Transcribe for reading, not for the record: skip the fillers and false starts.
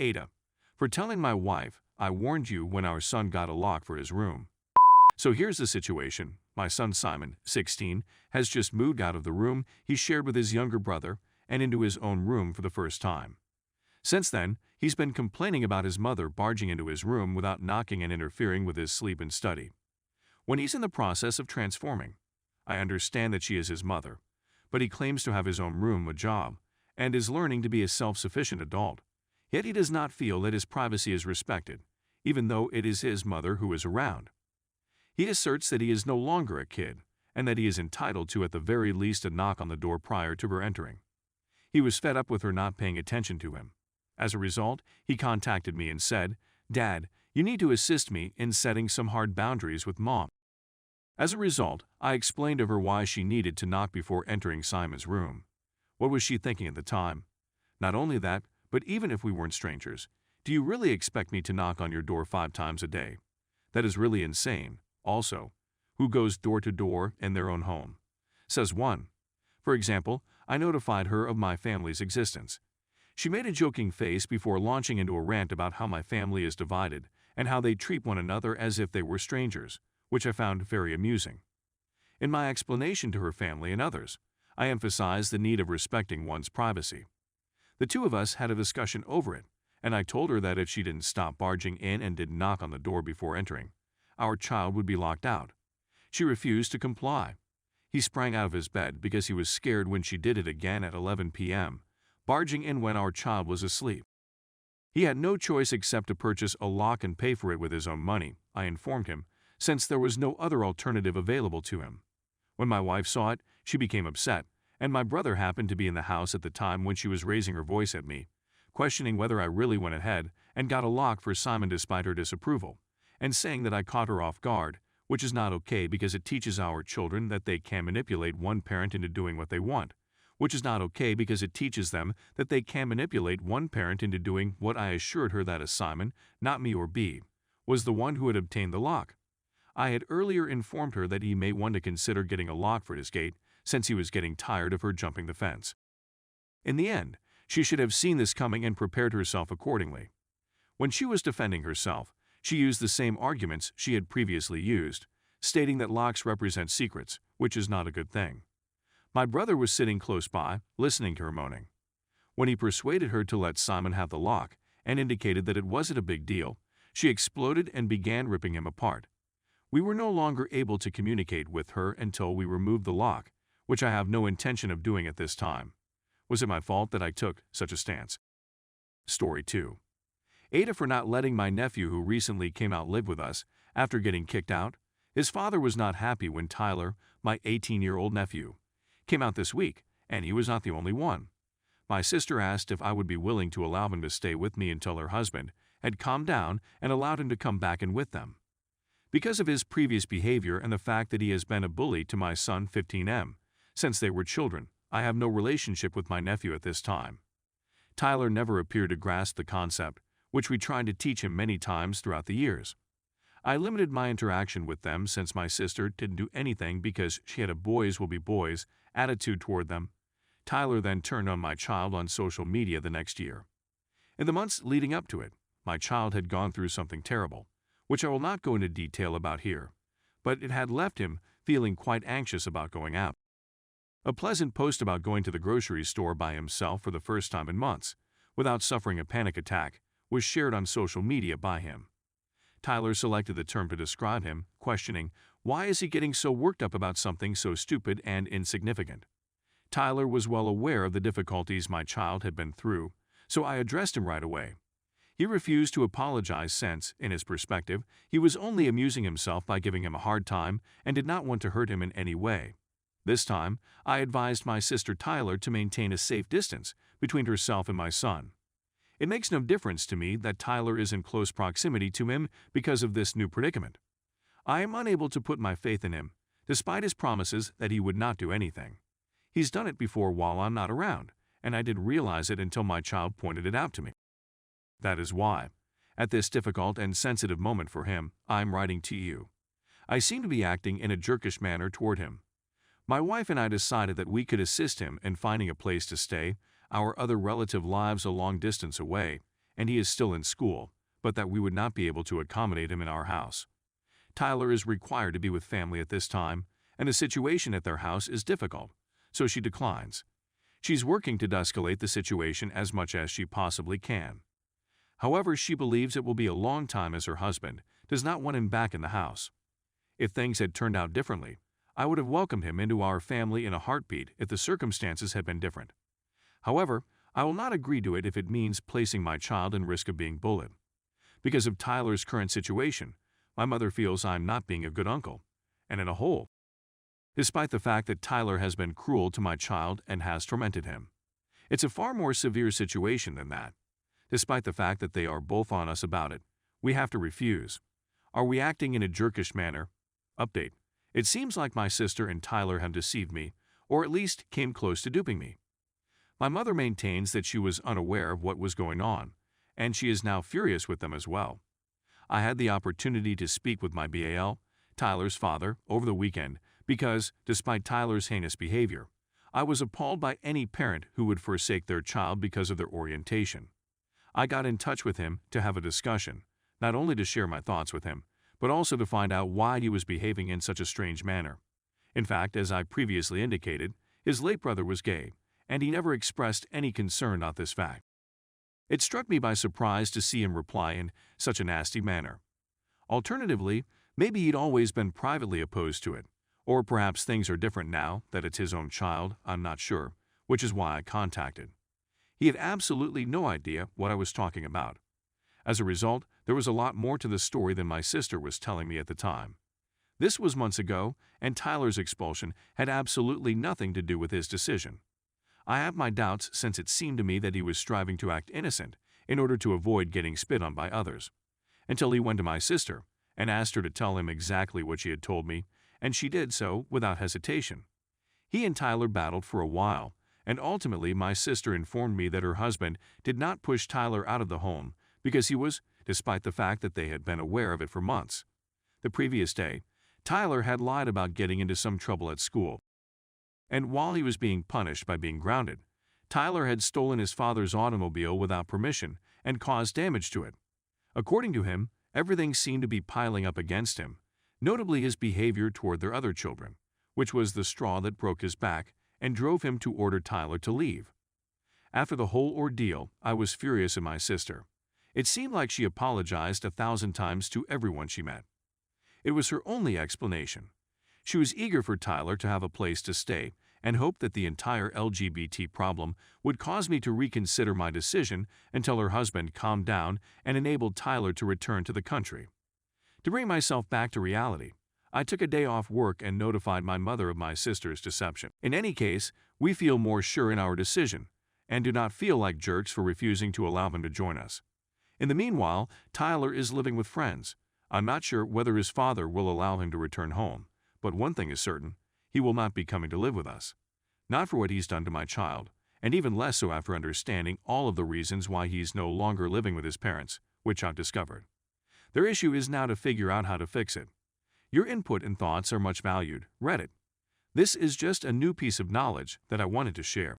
AITA for telling my wife I warned you when our son got a lock for his room. So here's the situation. My son Simon, 16, has just moved out of the room he shared with his younger brother and into his own room for the first time. Since then, he's been complaining about his mother barging into his room without knocking and interfering with his sleep and study. When he's in the process of transforming, I understand that she is his mother, but he claims to have his own room, a job, and is learning to be a self-sufficient adult. Yet he does not feel that his privacy is respected, even though it is his mother who is around. He asserts that he is no longer a kid, and that he is entitled to at the very least a knock on the door prior to her entering. He was fed up with her not paying attention to him. As a result, he contacted me and said, "Dad, you need to assist me in setting some hard boundaries with Mom." As a result, I explained to her why she needed to knock before entering Simon's room. What was she thinking at the time? Not only that, but even if we weren't strangers, do you really expect me to knock on your door 5 times a day? That is really insane. Also, who goes door to door in their own home? Says one. For example, I notified her of my family's existence. She made a joking face before launching into a rant about how my family is divided and how they treat one another as if they were strangers, which I found very amusing. In my explanation to her family and others, I emphasized the need of respecting one's privacy. The two of us had a discussion over it, and I told her that if she didn't stop barging in and didn't knock on the door before entering, our child would be locked out. She refused to comply. He sprang out of his bed because he was scared when she did it again at 11 p.m., barging in when our child was asleep. He had no choice except to purchase a lock and pay for it with his own money, I informed him, since there was no other alternative available to him. When my wife saw it, she became upset, and my brother happened to be in the house at the time when she was raising her voice at me, questioning whether I really went ahead and got a lock for Simon despite her disapproval, and saying that I caught her off guard, which is not okay because it teaches our children that they can manipulate one parent into doing what they want, which is not okay because it teaches them that they can manipulate one parent into doing what I assured her that Simon, not me or B, was the one who had obtained the lock. I had earlier informed her that he may want to consider getting a lock for his gate since he was getting tired of her jumping the fence. In the end, she should have seen this coming and prepared herself accordingly. When she was defending herself, she used the same arguments she had previously used, stating that locks represent secrets, which is not a good thing. My brother was sitting close by, listening to her moaning. When he persuaded her to let Simon have the lock and indicated that it wasn't a big deal, she exploded and began ripping him apart. We were no longer able to communicate with her until we removed the lock, which I have no intention of doing at this time. Was it my fault that I took such a stance? Story 2. AITA for not letting my nephew who recently came out live with us after getting kicked out. His father was not happy when Tyler, my 18-year-old nephew, came out this week, and he was not the only one. My sister asked if I would be willing to allow him to stay with me until her husband had calmed down and allowed him to come back in with them. Because of his previous behavior and the fact that he has been a bully to my son 15M since they were children, I have no relationship with my nephew at this time. Tyler never appeared to grasp the concept, which we tried to teach him many times throughout the years. I limited my interaction with them since my sister didn't do anything because she had a boys will be boys attitude toward them. Tyler then turned on my child on social media the next year. In the months leading up to it, my child had gone through something terrible, which I will not go into detail about here, but it had left him feeling quite anxious about going out. A pleasant post about going to the grocery store by himself for the first time in months, without suffering a panic attack, was shared on social media by him. Tyler selected the term to describe him, questioning, why is he getting so worked up about something so stupid and insignificant? Tyler was well aware of the difficulties my child had been through, so I addressed him right away. He refused to apologize since, in his perspective, he was only amusing himself by giving him a hard time and did not want to hurt him in any way. This time, I advised my sister Tyler to maintain a safe distance between herself and my son. It makes no difference to me that Tyler is in close proximity to him because of this new predicament. I am unable to put my faith in him, despite his promises that he would not do anything. He's done it before while I'm not around, and I didn't realize it until my child pointed it out to me. That is why, at this difficult and sensitive moment for him, I'm writing to you. I seem to be acting in a jerkish manner toward him. My wife and I decided that we could assist him in finding a place to stay, our other relative lives a long distance away, and he is still in school, but that we would not be able to accommodate him in our house. Tyler is required to be with family at this time, and the situation at their house is difficult, so she declines. She's working to de-escalate the situation as much as she possibly can. However, she believes it will be a long time as her husband does not want him back in the house. If things had turned out differently, I would have welcomed him into our family in a heartbeat if the circumstances had been different. However, I will not agree to it if it means placing my child in risk of being bullied. Because of Tyler's current situation, my mother feels I'm not being a good uncle, and in a hole. Despite the fact that Tyler has been cruel to my child and has tormented him. It's a far more severe situation than that. Despite the fact that they are both on us about it, we have to refuse. Are we acting in a jerkish manner? Update. It seems like my sister and Tyler have deceived me, or at least came close to duping me. My mother maintains that she was unaware of what was going on, and she is now furious with them as well. I had the opportunity to speak with my BAL, Tyler's father, over the weekend because, despite Tyler's heinous behavior, I was appalled by any parent who would forsake their child because of their orientation. I got in touch with him to have a discussion, not only to share my thoughts with him, but also to find out why he was behaving in such a strange manner. In fact, as I previously indicated, his late brother was gay, and he never expressed any concern about this fact. It struck me by surprise to see him reply in such a nasty manner. Alternatively, maybe he'd always been privately opposed to it, or perhaps things are different now that it's his own child, I'm not sure, which is why I contacted. He had absolutely no idea what I was talking about. As a result, there was a lot more to the story than my sister was telling me at the time. This was months ago, and Tyler's expulsion had absolutely nothing to do with his decision. I have my doubts since it seemed to me that he was striving to act innocent in order to avoid getting spit on by others, until he went to my sister and asked her to tell him exactly what she had told me, and she did so without hesitation. He and Tyler battled for a while, and ultimately my sister informed me that her husband did not push Tyler out of the home because he was, despite the fact that they had been aware of it for months. The previous day, Tyler had lied about getting into some trouble at school. And while he was being punished by being grounded, Tyler had stolen his father's automobile without permission and caused damage to it. According to him, everything seemed to be piling up against him, notably his behavior toward their other children, which was the straw that broke his back and drove him to order Tyler to leave. After the whole ordeal, I was furious at my sister. It seemed like she apologized 1,000 times to everyone she met. It was her only explanation. She was eager for Tyler to have a place to stay and hoped that the entire LGBT problem would cause me to reconsider my decision until her husband calmed down and enabled Tyler to return to the country. To bring myself back to reality, I took a day off work and notified my mother of my sister's deception. In any case, we feel more sure in our decision and do not feel like jerks for refusing to allow him to join us. In the meanwhile, Tyler is living with friends. I'm not sure whether his father will allow him to return home, but one thing is certain, he will not be coming to live with us. Not for what he's done to my child, and even less so after understanding all of the reasons why he's no longer living with his parents, which I've discovered. Their issue is now to figure out how to fix it. Your input and thoughts are much valued. Reddit. This is just a new piece of knowledge that I wanted to share.